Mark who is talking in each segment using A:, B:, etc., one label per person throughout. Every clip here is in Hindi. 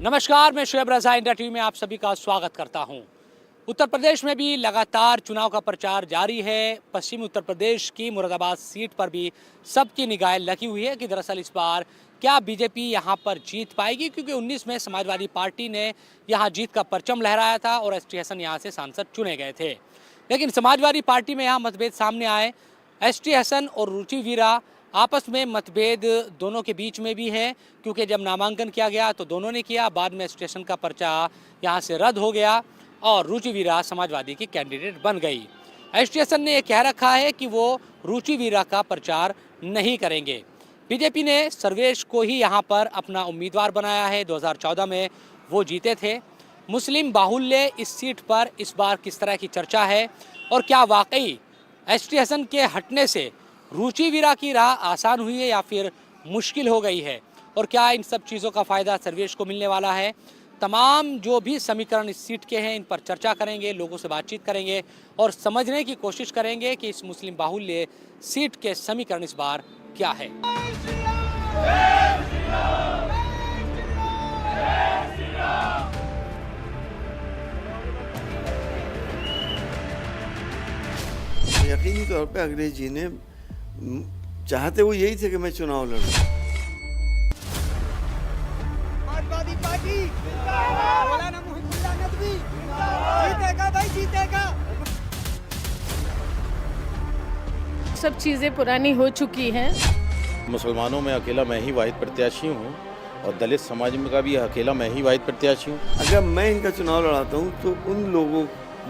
A: नमस्कार, मैं शुएब रज़ा इंडिया टीवी में आप सभी का स्वागत करता हूं। उत्तर प्रदेश में भी लगातार चुनाव का प्रचार जारी है। पश्चिमी उत्तर प्रदेश की मुरादाबाद सीट पर भी सबकी निगाहें लगी हुई है कि दरअसल इस बार क्या बीजेपी यहां पर जीत पाएगी, क्योंकि 19 में समाजवादी पार्टी ने यहां जीत का परचम लहराया था और एस टी हसन यहां से सांसद चुने गए थे। लेकिन समाजवादी पार्टी में यहाँ मतभेद सामने आए। एस टी हसन और रुचि वीरा आपस में मतभेद दोनों के बीच में भी है, क्योंकि जब नामांकन किया गया तो दोनों ने किया, बाद में स्टेशन का पर्चा यहां से रद्द हो गया और रुचि वीरा समाजवादी की कैंडिडेट बन गई। एस टी हसन ने यह कह रखा है कि वो रुचि वीरा का प्रचार नहीं करेंगे। बीजेपी ने सर्वेश को ही यहां पर अपना उम्मीदवार बनाया है। 2014 में वो जीते थे। मुस्लिम बाहुल्य इस सीट पर इस बार किस तरह की चर्चा है और क्या वाकई एस टी हसन के हटने से रुचि वीरा की राह आसान हुई है या फिर मुश्किल हो गई है, और क्या इन सब चीज़ों का फ़ायदा सर्वेश को मिलने वाला है। तमाम जो भी समीकरण इस सीट के हैं इन पर चर्चा करेंगे, लोगों से बातचीत करेंगे और समझने की कोशिश करेंगे कि इस मुस्लिम बाहुल्य सीट के समीकरण इस बार क्या है।
B: यकीनी तौर पे अखिलेश जी ने चाहते वो यही थे कि मैं चुनाव लड़ूं।
C: समाजवादी पार्टी मौलाना मुहिद्दीन नदवी जीतेगा भाई, जीतेगा।
D: सब चीज़ें पुरानी हो चुकी हैं।
E: मुसलमानों में अकेला मैं ही वाहिद प्रत्याशी हूँ और दलित समाज में का भी अकेला मैं ही वाहिद प्रत्याशी हूँ।
B: अगर मैं इनका चुनाव लड़ाता हूँ तो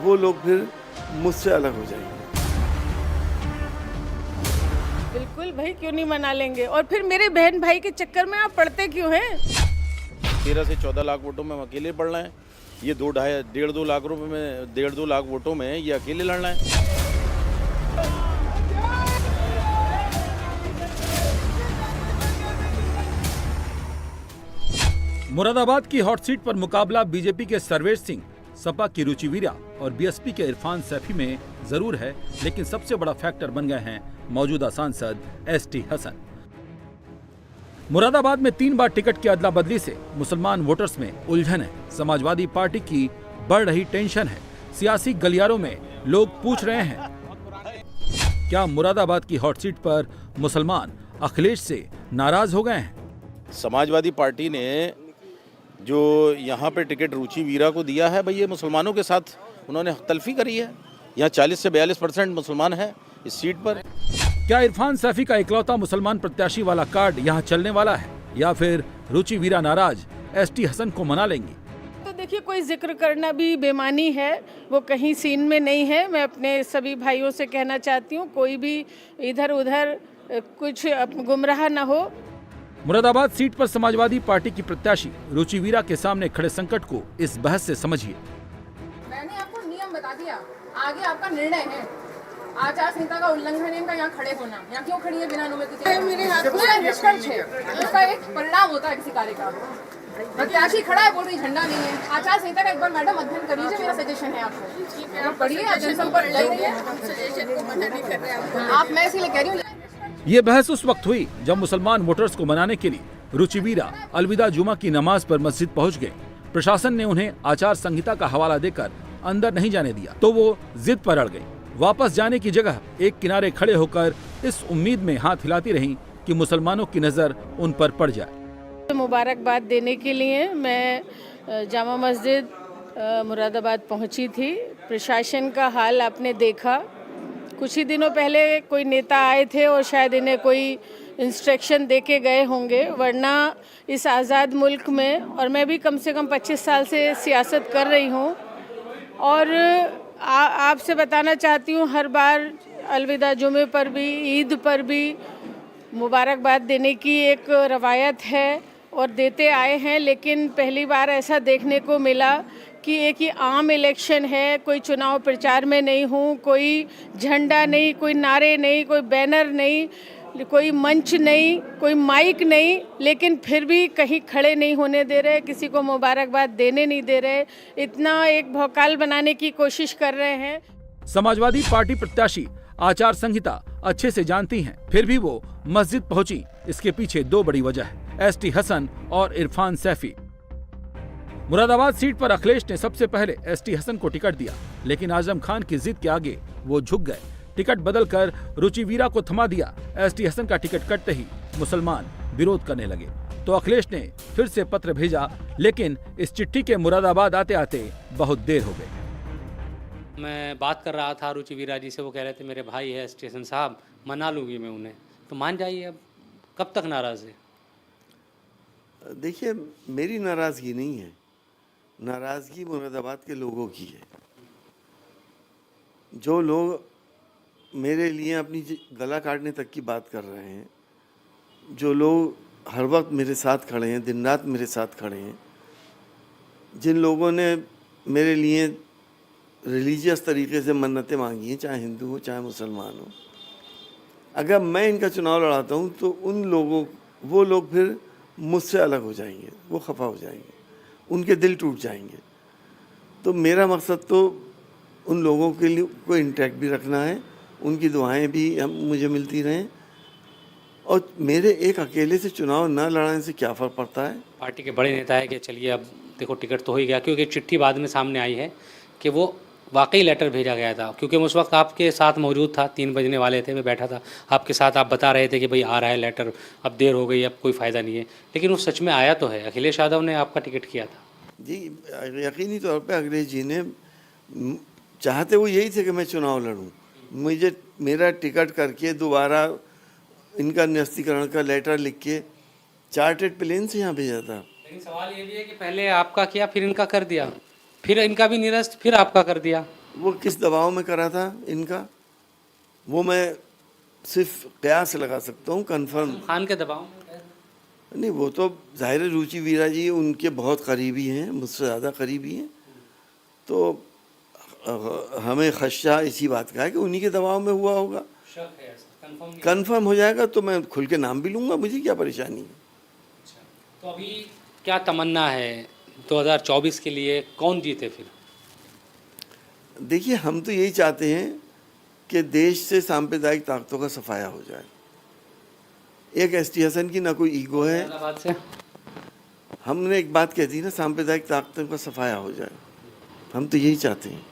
B: वो लोग फिर मुझसे अलग हो जाएंगे।
D: बिल्कुल भाई, क्यों नहीं मना लेंगे। और फिर मेरे बहन भाई के चक्कर में आप पढ़ते क्यों हैं?
E: 13 से 14 लाख वोटों में हम अकेले पड़ रहे हैं। ये 1.5-2 लाख रुपए में 1.5-2 लाख वोटों में ये अकेले लड़ रहे हैं।
F: मुरादाबाद की हॉट सीट पर मुकाबला बीजेपी के सर्वेश सिंह, सपा की रुचि वीरा और बीएसपी के इरफान सैफी में जरूर है, लेकिन सबसे बड़ा फैक्टर बन गए हैं मौजूदा सांसद एस टी हसन। मुरादाबाद में 3 बार टिकट की अदला बदली से मुसलमान वोटर्स में उलझन है। समाजवादी पार्टी की बढ़ रही टेंशन है। सियासी गलियारों में लोग पूछ रहे हैं, क्या मुरादाबाद की हॉट सीट पर मुसलमान अखिलेश से नाराज हो गए हैं?
E: समाजवादी पार्टी ने जो यहाँ पे टिकट रुचि वीरा को दिया है, भाई ये मुसलमानों के साथ उन्होंने तल्फी करी है। यहाँ 40 से 42% मुसलमान है इस सीट पर।
F: क्या इरफान सैफी का इकलौता मुसलमान प्रत्याशी वाला कार्ड यहाँ चलने वाला है, या फिर रुचि वीरा नाराज एस टी हसन को मना लेंगी?
D: तो देखिए, कोई जिक्र करना भी बेमानी है, वो कहीं सीन में नहीं है। मैं अपने सभी भाइयों से कहना चाहती हूँ, कोई भी इधर उधर कुछ गुमराह न हो।
F: मुरादाबाद सीट पर समाजवादी पार्टी की प्रत्याशी रुचि वीरा के सामने खड़े संकट को इस बहस से समझिए।
G: मैंने आपको नियम बता दिया, आगे आपका निर्णय है। आचार संहिता का उल्लंघन है इनका यहाँ खड़े होना। यहाँ क्यों खड़ी है बिना अनुमति के? मेरे हाथ में निष्कर्ष है, उसका एक परिणाम होता है किसी कार्य का। प्रत्याशी खड़ा है, बोल रही झंडा नहीं है। आचार संहिता का एक बार मैडम अध्ययन कर लीजिए, मेरा सजेशन है आपको। पढ़िए, जनसंपर्क लग रही है आप, मैं इसीलिए कह रही हूँ।
F: ये बहस उस वक्त हुई जब मुसलमान वोटर्स को मनाने के लिए रुचि वीरा अलविदा जुमा की नमाज पर मस्जिद पहुंच गए। प्रशासन ने उन्हें आचार संहिता का हवाला देकर अंदर नहीं जाने दिया, तो वो जिद पर अड़ गई। वापस जाने की जगह एक किनारे खड़े होकर इस उम्मीद में हाथ हिलाती रहीं कि मुसलमानों की नजर उन पर पड़ जाए।
D: मुबारकबाद देने के लिए मैं जामा मस्जिद मुरादाबाद पहुंची थी। प्रशासन का हाल आपने देखा। कुछ ही दिनों पहले कोई नेता आए थे और शायद इन्हें कोई इंस्ट्रक्शन दे के गए होंगे, वरना इस आज़ाद मुल्क में, और मैं भी कम से कम 25 साल से सियासत कर रही हूँ, और आपसे बताना चाहती हूँ, हर बार अलविदा जुमे पर भी, ईद पर भी मुबारकबाद देने की एक रवायत है और देते आए हैं। लेकिन पहली बार ऐसा देखने को मिला कि एक ही आम इलेक्शन है, कोई चुनाव प्रचार में नहीं हूँ, कोई झंडा नहीं, कोई नारे नहीं, कोई बैनर नहीं, कोई मंच नहीं, कोई माइक नहीं, लेकिन फिर भी कहीं खड़े नहीं होने दे रहे, किसी को मुबारकबाद देने नहीं दे रहे, इतना एक भौकाल बनाने की कोशिश कर रहे हैं।
F: समाजवादी पार्टी प्रत्याशी आचार संहिता अच्छे से जानती हैं, फिर भी वो मस्जिद पहुंची। इसके पीछे 2 बड़ी वजह है, एस टी हसन और इरफान सैफी। मुरादाबाद सीट पर अखिलेश ने सबसे पहले एसटी हसन को टिकट दिया, लेकिन आजम खान की जिद के आगे वो झुक गए। टिकट बदलकर रुचि वीरा को थमा दिया। एसटी हसन का टिकट कटते ही मुसलमान विरोध करने लगे तो अखिलेश ने फिर से पत्र भेजा, लेकिन इस चिट्ठी के मुरादाबाद आते आते बहुत देर हो गई।
A: मैं बात कर रहा था रुचि वीरा जी से, वो कह रहे थे मेरे भाई है स्टेशन साहब, मना लूँगी मैं उन्हें, तो मान जाइए। अब कब तक नाराज़ है?
B: देखिए, मेरी नाराज़गी नहीं है, नाराज़गी मुरादाबाद के लोगों की है। जो लोग मेरे लिए अपनी गला काटने तक की बात कर रहे हैं, जो लोग हर वक्त मेरे साथ खड़े हैं, दिन रात मेरे साथ खड़े हैं, जिन लोगों ने मेरे लिए रिलीजियस तरीके से मन्नतें मांगी हैं, चाहे हिंदू हो चाहे मुसलमान हो, अगर मैं इनका चुनाव लड़ाता हूँ तो वो लोग फिर मुझसे अलग हो जाएंगे, वो खफा हो जाएंगे, उनके दिल टूट जाएंगे। तो मेरा मकसद तो उन लोगों के लिए को इंटैक्ट भी रखना है, उनकी दुआएं भी मुझे मिलती रहें, और मेरे एक अकेले से चुनाव न लड़ाने से क्या फ़र्क पड़ता है।
A: पार्टी के बड़े नेता है कि चलिए अब देखो टिकट तो हो ही गया, क्योंकि चिट्ठी बाद में सामने आई है कि वो वाकई लेटर भेजा गया था, क्योंकि मैं उस वक्त आपके साथ मौजूद था, 3 बजने वाले थे, मैं बैठा था आपके साथ, आप बता रहे थे कि भाई आ रहा है लेटर, अब देर हो गई, अब कोई फ़ायदा नहीं है, लेकिन वो सच में आया तो है। अखिलेश यादव ने आपका टिकट किया था
B: जी, यकीनी तौर पे अखिलेश जी ने चाहते वो यही थे कि मैं चुनाव लड़ूं, मुझे मेरा टिकट करके दोबारा इनका निरस्तीकरण का लेटर लिख के चार्टर्ड प्लेन से यहाँ भेजा था।
A: लेकिन सवाल ये भी है कि पहले आपका किया, फिर इनका कर दिया, फिर इनका भी निरस्त, फिर आपका कर दिया।
B: वो किस दबाव में करा था इनका, वो मैं सिर्फ कयास लगा सकता हूँ, कंफर्म
A: खान के दबाव
B: नहीं। वो तो जाहिर है रुचि वीरा जी उनके बहुत करीबी हैं, मुझसे ज़्यादा करीबी हैं, तो हमें खदशा इसी बात का है कि उन्हीं के दबाव में हुआ होगा। कंफर्म हो जाएगा तो मैं खुल के नाम भी लूँगा, मुझे क्या परेशानी है।
A: तो अभी क्या तमन्ना है 2024 के लिए, कौन जीते फिर?
B: देखिए, हम तो यही चाहते हैं कि देश से सांप्रदायिक ताकतों का सफाया हो जाए। एक एसटी हसन की ना कोई ईगो है,
A: मुरादाबाद से
B: हमने एक बात कह दी ना, सांप्रदायिक ताकतों का सफाया हो जाए, हम तो यही चाहते हैं।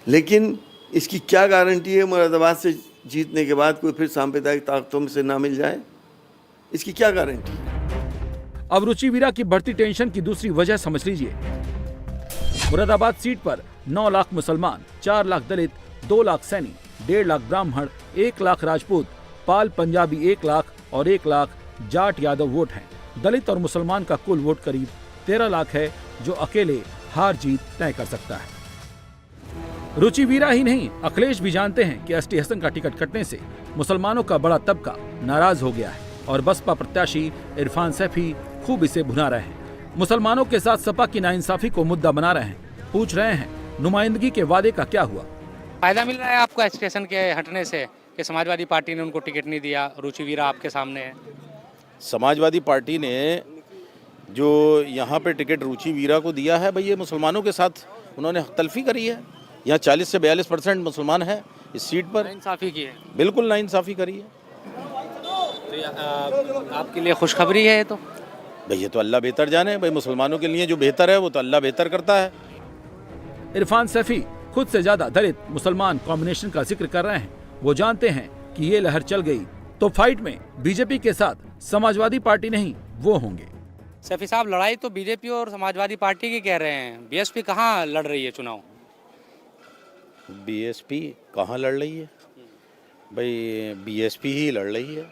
B: लेकिन इसकी क्या गारंटी है मुरादाबाद से जीतने के बाद कोई फिर सांप्रदायिक ताकतों में से ना मिल जाए, इसकी क्या गारंटी है?
F: अब रुचि वीरा की बढ़ती टेंशन की दूसरी वजह समझ लीजिए। मुरादाबाद सीट पर 9 लाख मुसलमान, 4 लाख दलित, 2 लाख सैनी, 1.5 लाख ब्राह्मण, 1 लाख राजपूत, पाल पंजाबी 1 लाख और 1 लाख जाट यादव वोट हैं। दलित और मुसलमान का कुल वोट करीब 13 लाख है, जो अकेले हार जीत तय कर सकता है। रुचि वीरा ही नहीं, अखिलेश भी जानते हैं कि एसटी हसन का टिकट कटने से मुसलमानों का बड़ा तबका नाराज हो गया है और बसपा प्रत्याशी इरफान सैफी खूब इसे भुना रहे हैं। मुसलमानों के साथ सपा की नाइंसाफी को मुद्दा बना रहे हैं, पूछ रहे हैं नुमाइंदगी के वादे का क्या हुआ।
A: फायदा मिल रहा है आपको स्टेशन के हटने से कि समाजवादी पार्टी ने उनको टिकट नहीं दिया? रुचि वीरा आपके सामने है।
E: समाजवादी पार्टी ने जो यहाँ पे टिकट रुचि वीरा को दिया है, भाई ये मुसलमानों के साथ उन्होंने तलफी करी है। यहाँ 40 से 42% मुसलमान है इस सीट पर,
A: नाइंसाफी की है,
E: बिल्कुल नाइंसाफी करी है।
A: तो आपके लिए खुशखबरी है ये तो?
E: भाई ये तो अल्लाह बेहतर जाने, भाई मुसलमानों के लिए जो बेहतर है वो तो अल्लाह बेहतर करता है।
F: इरफान सैफी खुद से ज्यादा दलित मुसलमान कॉम्बिनेशन का जिक्र कर रहे हैं। वो जानते हैं कि ये लहर चल गई तो फाइट में बीजेपी के साथ समाजवादी पार्टी नहीं वो होंगे।
A: सैफी साहब, लड़ाई तो बीजेपी और समाजवादी पार्टी की कह रहे हैं, बीएसपी कहाँ लड़ रही है चुनाव?
E: बीएसपी कहाँ लड़ रही है? भाई बीएसपी ही लड़ रही है।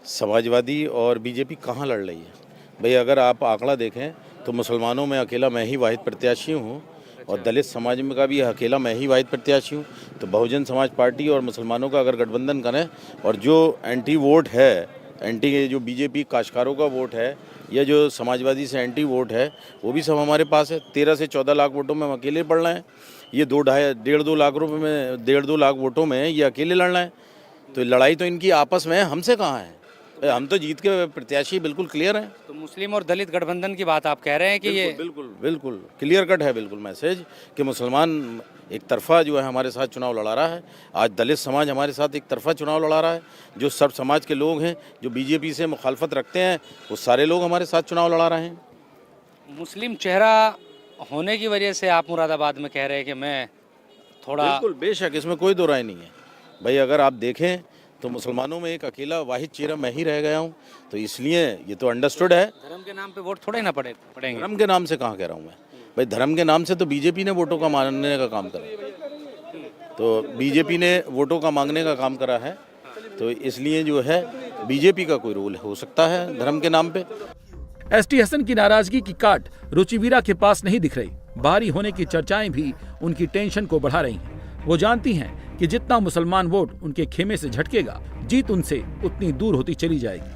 E: समाजवादी और बीजेपी कहाँ लड़ रही है? भाई अगर आप आंकड़ा देखें तो मुसलमानों में अकेला मैं ही वाहिद प्रत्याशी हूँ और दलित समाज में का भी अकेला मैं ही वाहिद प्रत्याशी हूँ। तो बहुजन समाज पार्टी और मुसलमानों का अगर गठबंधन करें और जो एंटी वोट है, एंटी जो बीजेपी काश्तकारों का वोट है या जो समाजवादी से एंटी वोट है, वो भी सब हमारे पास है। 13 से 14 लाख वोटों में हम अकेले पड़ रहे हैं। ये 2-2.5 लाख रुपए में 1.5-2 लाख वोटों में ये अकेले लड़ रहे हैं। तो लड़ाई तो इनकी आपस में है, हमसे कहाँ है? हम तो जीत के प्रत्याशी बिल्कुल क्लियर हैं।
A: तो मुस्लिम और दलित गठबंधन की बात आप कह रहे हैं कि ये
E: बिल्कुल क्लियर कट है, बिल्कुल मैसेज कि मुसलमान एक तरफा जो है हमारे साथ चुनाव लड़ा रहा है। आज दलित समाज हमारे साथ एक तरफा चुनाव लड़ा रहा है। जो सब समाज के लोग हैं जो बीजेपी से मुखालफत रखते हैं वो सारे लोग हमारे साथ चुनाव लड़ा रहे हैं।
A: मुस्लिम चेहरा होने की वजह से आप मुरादाबाद में कह रहे हैं कि मैं थोड़ा
E: बिल्कुल बेशक, इसमें कोई दो राय नहीं है भाई। अगर आप देखें तो मुसलमानों में एक अकेला वाहिद चेहरा मैं ही रह गया हूँ, तो इसलिए ये तो अंडरस्टूड है।
A: धर्म के नाम पे वोट थोड़े ना पड़ेंगे।
E: धर्म के नाम से कहाँ कह रहा हूँ मैं भाई, धर्म के नाम से तो बीजेपी ने वोटों का मांगने का काम करा, तो बीजेपी ने वोटों का मांगने का काम करा है, तो इसलिए जो है बीजेपी का कोई रोल हो सकता है धर्म के नाम पे।
F: एसटी हसन की नाराजगी की काट रुचिवीरा के पास नहीं दिख रही। बाहरी होने की चर्चाएं भी उनकी टेंशन को बढ़ा रही हैं। वो जानती हैं कि जितना मुसलमान वोट उनके खेमे से झटकेगा, जीत उनसे उतनी दूर होती चली जाएगी।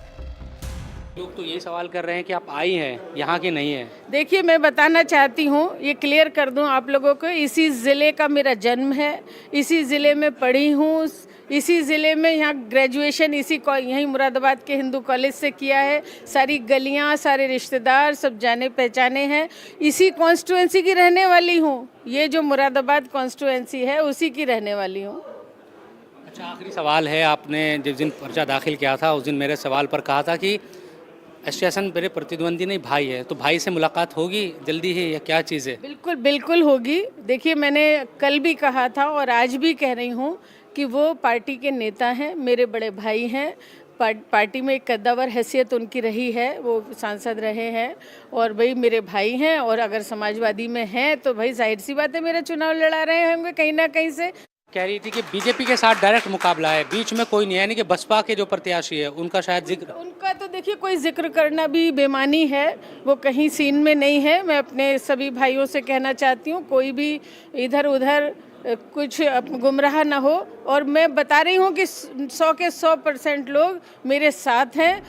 A: लोग तो ये सवाल कर रहे हैं कि आप आई हैं, यहाँ की नहीं है।
D: देखिए, मैं बताना चाहती हूँ, ये क्लियर कर दूँ आप लोगों को, इसी ज़िले का मेरा जन्म है, इसी ज़िले में पढ़ी हूँ, इसी ज़िले में यहाँ ग्रेजुएशन यहीं मुरादाबाद के हिंदू कॉलेज से किया है। सारी गलियाँ, सारे रिश्तेदार सब जाने पहचाने हैं। इसी कॉन्स्टिट्यूएंसी की रहने वाली हूँ। ये जो मुरादाबाद कॉन्स्टिट्यूएंसी है उसी की रहने वाली हूँ।
A: अच्छा, आखिरी सवाल है। आपने जिस दिन पर्चा दाखिल किया था उस दिन मेरे सवाल पर कहा था कि एसटी हसन मेरे प्रतिद्वंदी नहीं, भाई है, तो भाई से मुलाकात होगी जल्दी ही या क्या चीज़ है? बिल्कुल
D: बिल्कुल होगी। देखिए, मैंने कल भी कहा था और आज भी कह रही हूँ कि वो पार्टी के नेता हैं, मेरे बड़े भाई हैं। पार्टी में एक कद्दावर हैसियत उनकी रही है, वो सांसद रहे हैं और भाई मेरे भाई हैं। और अगर समाजवादी में हैं तो भाई जाहिर सी बात है मेरा चुनाव लड़ा रहे होंगे कहीं ना कहीं से।
A: कह रही थी कि बीजेपी के साथ डायरेक्ट मुकाबला है, बीच में कोई नहीं है, यानी कि बसपा के जो प्रत्याशी है उनका शायद जिक्र।
D: उनका तो देखिए कोई जिक्र करना भी बेमानी है, वो कहीं सीन में नहीं है। मैं अपने सभी भाइयों से कहना चाहती हूँ कोई भी इधर उधर कुछ गुमराह ना हो। और मैं बता रही हूँ कि 100 के 100% लोग मेरे साथ हैं।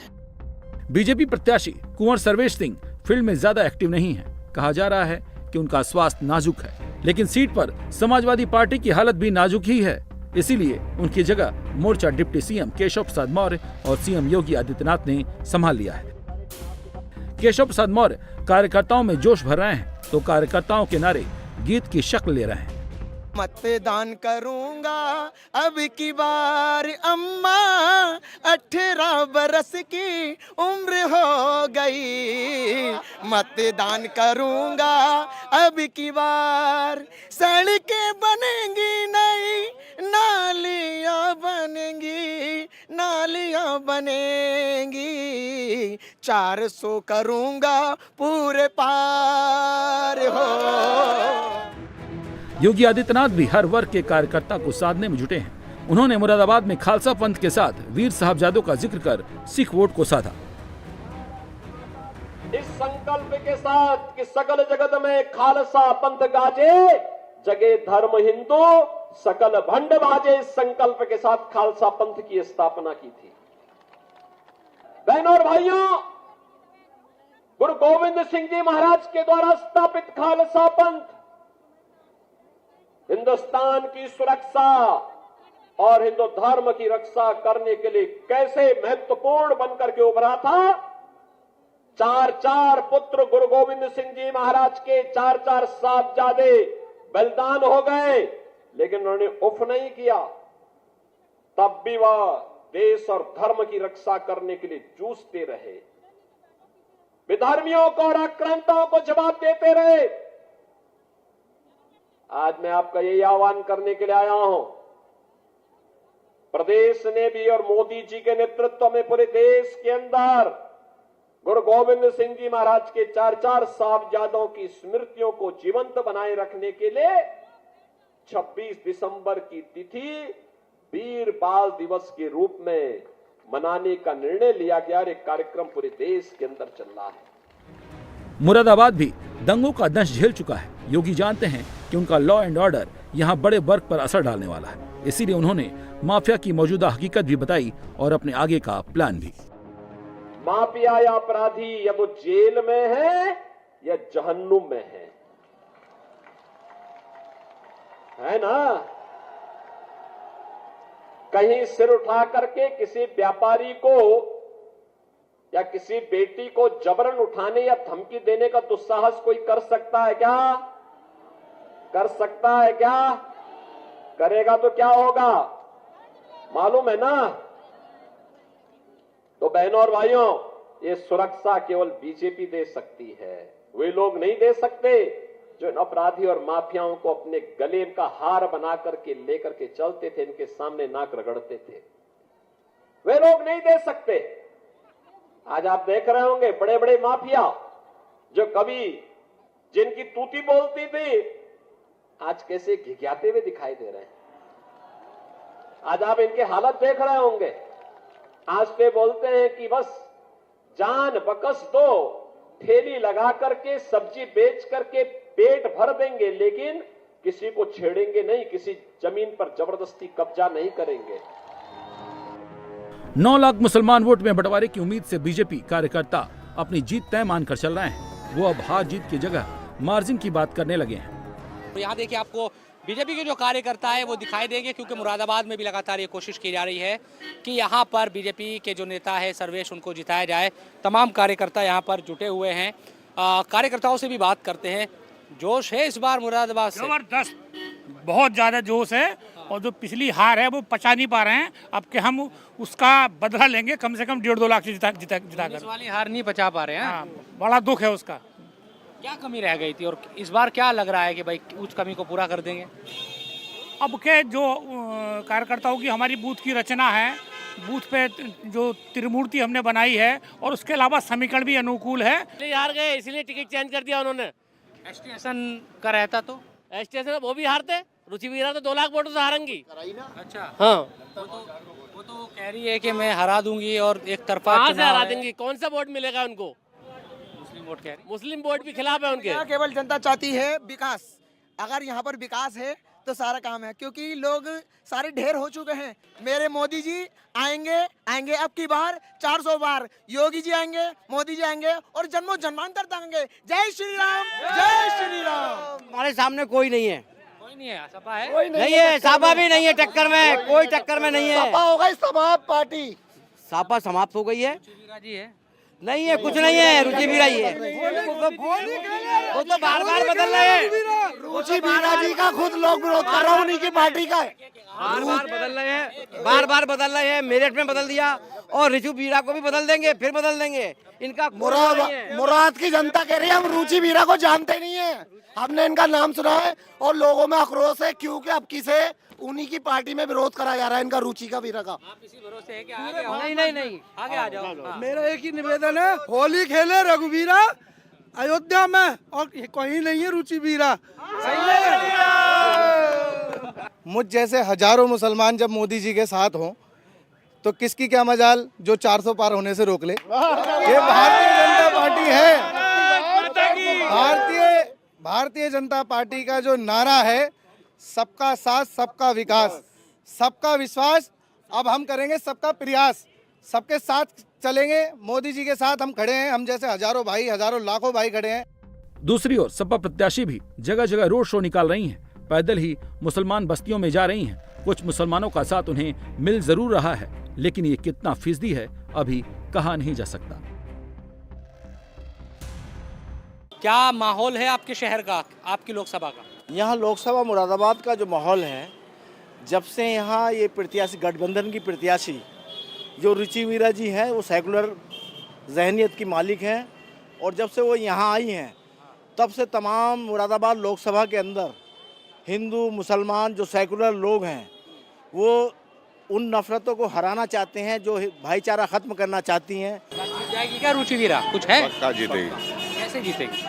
F: बीजेपी प्रत्याशी कुंवर सर्वेश सिंह फील्ड में ज्यादा एक्टिव नहीं है। कहा जा रहा है कि उनका स्वास्थ्य नाजुक है, लेकिन सीट पर समाजवादी पार्टी की हालत भी नाजुक ही है। इसीलिए उनकी जगह मोर्चा डिप्टी सीएम केशव प्रसाद मौर्य और सीएम योगी आदित्यनाथ ने संभाल लिया है। केशव प्रसाद मौर्य कार्यकर्ताओं में जोश भर रहे हैं तो कार्यकर्ताओं के नारे गीत की शक्ल ले रहे हैं।
C: मतदान करूंगा अब की बार अम्मा, 18 बरस की उम्र हो गई। मतदान करूंगा अब की बार, सड़कें बनेंगी नहीं, नालियां बनेंगी, नालियां बनेंगी। 400 करूंगा पूरे पार हो।
F: योगी आदित्यनाथ भी हर वर्ग के कार्यकर्ता को साधने में जुटे हैं। उन्होंने मुरादाबाद में खालसा पंथ के साथ वीर साहबजादों का जिक्र कर सिख वोट को साधा।
H: इस संकल्प के साथ कि सकल जगत में खालसा पंथ गाजे, जगे धर्म हिंदू, सकल भंड बाजे, इस संकल्प के साथ खालसा पंथ की स्थापना की थी। बहनों और भाइयों, गुरु गोविंद सिंह जी महाराज के द्वारा स्थापित खालसा पंथ हिंदुस्तान की सुरक्षा और हिंदू धर्म की रक्षा करने के लिए कैसे महत्वपूर्ण बनकर के उभरा था। 4 पुत्र गुरु गोविंद सिंह जी महाराज के 4 साहबजादे बलिदान हो गए, लेकिन उन्होंने उफ नहीं किया। तब भी वह देश और धर्म की रक्षा करने के लिए जूझते रहे, विधर्मियों को और आक्रांताओं को जवाब देते रहे। आज मैं आपका यही आह्वान करने के लिए आया हूं। प्रदेश ने भी और मोदी जी के नेतृत्व में पूरे देश के अंदर गुरु गोविंद सिंह जी महाराज के 4 साहबजादों की स्मृतियों को जीवंत बनाए रखने के लिए 26 दिसंबर की तिथि वीर बाल दिवस के रूप में मनाने का निर्णय लिया गया। एक कार्यक्रम पूरे देश के अंदर चल रहा है।
F: मुरादाबाद भी दंगों का दंश झेल चुका है। योगी जानते हैं कि उनका लॉ एंड ऑर्डर यहाँ बड़े वर्ग पर असर डालने वाला है, इसीलिए उन्होंने माफिया की मौजूदा हकीकत भी बताई और अपने आगे का प्लान भी।
H: माफिया या अपराधी या वो जेल में है या जहन्नुम में है ना। कहीं सिर उठा करके किसी व्यापारी को या किसी बेटी को जबरन उठाने या धमकी देने का दुस्साहस कोई कर सकता है क्या? कर सकता है क्या? करेगा तो क्या होगा मालूम है ना। तो बहनों और भाइयों, ये सुरक्षा केवल बीजेपी दे सकती है। वे लोग नहीं दे सकते जो इन अपराधी और माफियाओं को अपने गले का हार बना करके लेकर के चलते थे, इनके सामने नाक रगड़ते थे। वे लोग नहीं दे सकते। आज आप देख रहे होंगे बड़े बड़े माफिया जो कभी जिनकी तूती बोलती थी, आज कैसे घिघियाते हुए दिखाई दे रहे हैं। आज आप इनके हालत देख रहे होंगे। आज पे बोलते हैं कि बस जान बकस दो, ठेली लगा करके सब्जी बेच करके पेट भर देंगे, लेकिन किसी को छेड़ेंगे नहीं, किसी जमीन पर जबरदस्ती कब्जा नहीं करेंगे।
F: 9 लाख मुसलमान वोट में बंटवारे की उम्मीद से बीजेपी कार्यकर्ता अपनी जीत तय मानकर चल रहे हैं। वो अब हार जीत की जगह मार्जिन की बात करने लगे हैं।
A: तो यहाँ देखिए आपको बीजेपी के जो कार्यकर्ता है वो दिखाई देंगे, क्योंकि मुरादाबाद में भी लगातार ये कोशिश की जा रही है कि यहाँ पर बीजेपी के जो नेता है सर्वेश, उनको जिताया जाए। तमाम कार्यकर्ता यहाँ पर जुटे हुए हैं। कार्यकर्ताओं से भी बात करते हैं। जोश है इस बार मुरादाबाद से?
I: जबरदस्त, बहुत ज़्यादा जोश है। और जो पिछली हार है वो पचा नहीं पा रहे हैं। अब कि हम उसका बदला लेंगे, कम से कम 1.5-2 लाख से जिता
A: इस वाली हार नहीं पचा पा रहे हैं।
I: हाँ, बड़ा दुख है उसका।
A: क्या कमी रह गई थी और इस बार क्या लग रहा है कि भाई उस कमी को पूरा कर देंगे?
I: अब के जो कार्यकर्ताओं की हमारी बूथ की रचना है, बूथ पे जो त्रिमूर्ति हमने बनाई है, और उसके अलावा समीकरण भी अनुकूल है।
J: हार गए इसलिए टिकट चेंज कर दिया उन्होंने।
A: स्टेशन का रहता तो
J: स्टेशन वो भी हारते, रुचि वीरा तो 2 लाख वोटों से हारेंगी।
A: अच्छा,
J: हाँ,
A: वो तो कह रही है कि मैं हरा दूंगी और एक तरफा
J: कहाँ से
A: चुनाव
J: हरा
A: है।
J: देंगी? कौन सा वोट मिलेगा उनको?
A: मुस्लिम वोट कह रही।
J: मुस्लिम वोट भी खिलाफ है उनके।
C: यहाँ केवल जनता चाहती है विकास। अगर यहाँ पर विकास है तो सारा काम है, क्योंकि लोग सारे ढेर हो चुके हैं। मेरे मोदी जी आएंगे अब की बार 400 बार। योगी जी आएंगे, मोदी जी आएंगे और जन्मों जन्मांतर तक आएंगे। जय श्री राम, जय श्री राम।
J: हमारे सामने कोई नहीं है,
A: कोई नहीं है, सपा है?
J: नहीं है, सापा भी नहीं है टक्कर में, कोई टक्कर में नहीं है।
C: सपा हो गई समाप्त पार्टी।
J: सापा समाप्त हो गई है,
A: वीरा जी है?
J: नहीं है, कुछ नहीं है, रुचि वीरा ही है। वो तो बार बार बदल रहे हैं।
C: रुचि वीरा जी का खुद लोग विरोध कर रहे हैं, उन्हीं की पार्टी का है।
J: बार बार बदल रहे हैं, बार बार बदल रहे हैं। मेरठ में बदल दिया और रिचु वीरा को भी बदल देंगे, फिर बदल देंगे। इनका
C: मुराद की जनता कह रही है हम रुचि वीरा को जानते नहीं है। हमने इनका नाम सुना है और लोगों में आक्रोश है, क्योंकि अब किसे उन्हीं की पार्टी में विरोध करा जा रहा है इनका, रुचि का वीरा का।
A: आप इसी भरोसे है कि आगे आओ?
J: नहीं
A: आगे आ जाओ। हाँ।
K: मेरा एक ही निवेदन है, होली खेले रघुवीरा अयोध्या में, और कहीं नहीं है रुचि वीरा। मुझ जैसे हजारों मुसलमान जब मोदी जी के साथ हों तो किसकी क्या मजाल जो 400 पार होने से रोक ले। ये भारतीय जनता पार्टी है। भारतीय जनता पार्टी का जो नारा है, सबका साथ सबका विकास सबका विश्वास, अब हम करेंगे सबका प्रयास। सबके साथ चलेंगे, मोदी जी के साथ हम खड़े हैं। हम जैसे हजारों भाई, हजारों लाखों भाई खड़े हैं।
F: दूसरी ओर सपा प्रत्याशी भी जगह जगह रोड शो निकाल रही हैं। पैदल ही मुसलमान बस्तियों में जा रही हैं। कुछ मुसलमानों का साथ उन्हें मिल जरूर रहा है, लेकिन ये कितना फीसदी है अभी कहा नहीं जा सकता।
A: क्या माहौल है आपके शहर का, आपकी लोकसभा का?
L: यहाँ लोकसभा मुरादाबाद का जो माहौल है, जब से यहाँ ये प्रत्याशी, गठबंधन की प्रत्याशी जो रुचि वीरा जी हैं, वो सेकुलर जहनियत की मालिक हैं, और जब से वो यहाँ आई हैं तब से तमाम मुरादाबाद लोकसभा के अंदर हिंदू मुसलमान जो सेकुलर लोग हैं वो उन नफरतों को हराना चाहते हैं, जो भाईचारा ख़त्म करना चाहती हैं।
A: जीत जाएगी क्या रुचि वीरा? कुछ है?
M: पक्का जीतेगी।
A: कैसे जीतेगी?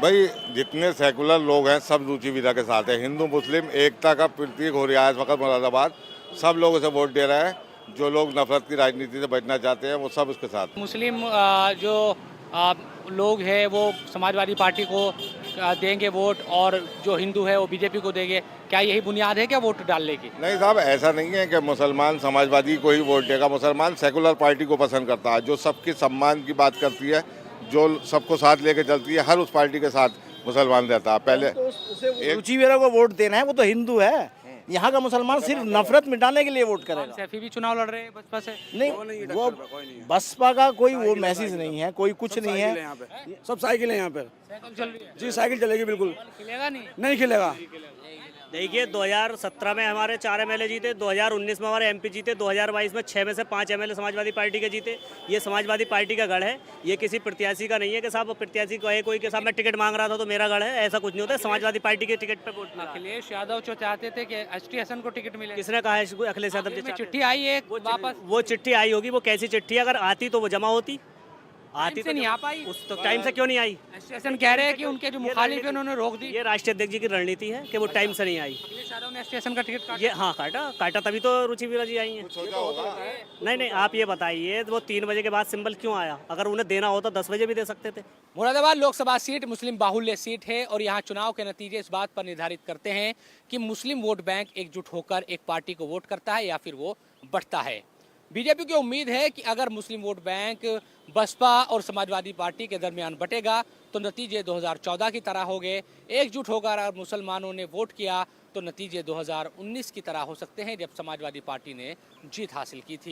M: भाई जितने सेकुलर लोग हैं सब रुचि वीरा के साथ है। हिंदू मुस्लिम एकता का प्रतीक हो रहा है इस वक्त मुरादाबाद। सब लोग उसे वोट दे रहे हैं। जो लोग नफरत की राजनीति से बचना चाहते हैं वो सब उसके साथ।
A: मुस्लिम जो लोग हैं वो समाजवादी पार्टी को देंगे वोट, और जो हिंदू है वो बीजेपी को देंगे। क्या यही बुनियाद है क्या वोट डालने की?
M: नहीं साहब, ऐसा नहीं है कि मुसलमान समाजवादी को ही वोट देगा। मुसलमान सेकुलर पार्टी को पसंद करता है, जो सबके सम्मान की बात करती है, जो सबको साथ लेके चलती है। हर उस पार्टी के साथ मुसलमान रहता है। पहले
L: रुचि वीरा को वोट देना है, वो तो हिंदू है। यहाँ का मुसलमान सिर्फ नफरत मिटाने के लिए वोट करेगा।
A: सैफी भी चुनाव लड़ रहे हैं बसपा से?
L: नहीं, वो बसपा का कोई वो मैसेज नहीं है, कोई कुछ नहीं है।
K: सब साइकिल है यहाँ पर।
A: साइकिल चल रही है?
K: जी साइकिल चलेगी बिल्कुल।
A: खिलेगा नहीं?
K: नहीं खिलेगा।
N: देखिए 2017 में हमारे 4 एमएलए जीते, 2019 में हमारे एमपी जीते, 2022 में 6 में से 5 एमएलए समाजवादी पार्टी के जीते। ये समाजवादी पार्टी का गढ़ है, ये किसी प्रत्याशी का नहीं है कि साहब प्रत्याशी कहे कोई कि साहब मैं टिकट मांग रहा था तो मेरा गढ़ है, ऐसा कुछ नहीं होता है। समाजवादी पार्टी के टिकट पर वोट।
A: अखिलेश यादव जो चाहते थे कि एसटी हसन को टिकट मिले,
N: किसने कहा है अखिलेश यादव
A: में चिट्ठी आई है वापस,
N: वो चिट्ठी आई होगी, वो कैसी चिट्ठी? अगर आती तो वो जमा होती, आती
A: से
N: तो
A: नहीं आ पाई।
N: उस तो टाइम से क्यों नहीं आई?
A: स्टेशन कह रहे हैं कि उनके जो मुखालिफ है उन्होंने रोक दी।
N: ये राष्ट्रीय अध्यक्ष जी की रणनीति है कि वो टाइम से नहीं आई।
A: अखिलेश यादव ने स्टेशन का टिकट काटा।
N: ये हाँ काटा तभी तो रुचि वीरा जी आई हैं। नहीं आप ये बताइए वो 3 बजे के बाद सिंबल क्यों आया? अगर उन्हें देना हो तो 10 बजे भी दे सकते थे।
A: मुरादाबाद लोकसभा सीट मुस्लिम बाहुल्य सीट है और यहाँ चुनाव के नतीजे इस बात पर निर्धारित करते हैं कि मुस्लिम वोट बैंक एकजुट होकर एक पार्टी को वोट करता है या फिर वो बढ़ता है। बीजेपी की उम्मीद है कि अगर मुस्लिम वोट बैंक बसपा और समाजवादी पार्टी के दरमियान बटेगा तो नतीजे 2014 की तरह होंगे। एकजुट होकर अगर मुसलमानों ने वोट किया तो नतीजे 2019 की तरह हो सकते हैं जब समाजवादी पार्टी ने जीत हासिल की थी।